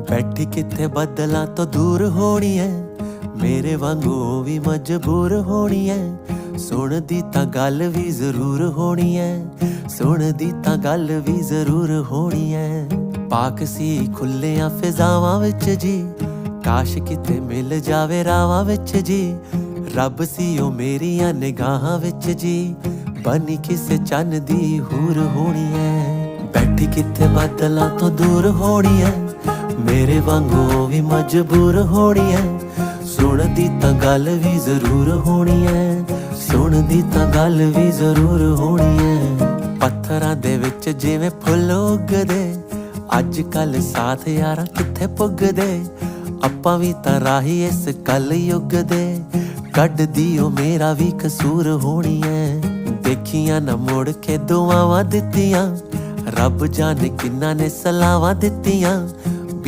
ਬੈਠੀ ਕਿੱਥੇ ਬੱਦਲਾਂ ਤੋਂ ਦੂਰ ਹੋਣੀ ਐ, ਮੇਰੇ ਵਾਂਗੂ ਉਹ ਵੀ ਮਜਬੂਰ ਹੋਣੀ ਐ। ਸੁਣਦੀ ਤਾਂ ਗੱਲ ਵੀ ਜ਼ਰੂਰ ਹੋਣੀ ਐ, ਸੁਣਦੀ ਤਾਂ ਗੱਲ ਵੀ ਜ਼ਰੂਰ ਹੋਣੀ ਐ। ਪਾਕ ਸੀ ਖੁੱਲਿਆਂ ਫਿਜ਼ਾਵਾਂ ਵਿੱਚ ਜੀ, ਕਾਸ਼ ਕਿਤੇ ਮਿਲ ਜਾਵੇ ਰਾਵਾਂ ਵਿੱਚ ਜੀ। ਰੱਬ ਸੀ ਉਹ ਮੇਰੀਆਂ ਨਿਗਾਹਾਂ ਵਿੱਚ ਜੀ, ਬਣੀ ਕਿਸੇ ਚੰਨ ਦੀ ਹੂਰ ਹੋਣੀ ਐ। ਬੈਠੀ ਕਿੱਥੇ ਬੱਦਲਾਂ ਤੋਂ ਦੂਰ ਹੋਣੀ ਐ, ਮੇਰੇ ਵਾਂਗੂ ਉਹ ਵੀ ਮਜਬੂਰ ਹੋਣੀ ਐ। ਸੁਣਦੀ ਤਾਂ ਗੱਲ ਵੀ ਜ਼ਰੂਰ ਹੋਣੀ ਐ, ਸੁਣਦੀ ਤਾਂ ਗੱਲ ਵੀ ਜ਼ਰੂਰ ਹੋਣੀ ਐ। ਪੱਥਰਾਂ ਦੇ ਵਿੱਚ ਜਿਵੇਂ ਫੁੱਲ ਉੱਗਦੇ, ਅੱਜ ਕੱਲ ਸਾਥ ਯਾਰਾਂ ਕਿੱਥੇ ਪੁੱਗਦੇ। ਆਪਾਂ ਵੀ ਤਾਂ ਰਾਹੀ ਇਸ ਕੱਲ ਯੁੱਗ ਦੇ, ਕੱਢਦੀ ਉਹ ਮੇਰਾ ਵੀ ਕਸੂਰ ਹੋਣੀ ਐ। ਦੇਖੀਆਂ ਨਾ ਮੁੜ ਕੇ ਦੁਆਵਾਂ ਦਿੱਤੀਆਂ, ਰੱਬ ਜਾਣੇ ਕਿੰਨਾ ਨੇ ਸਲਾਵਾਂ ਦਿੱਤੀਆਂ।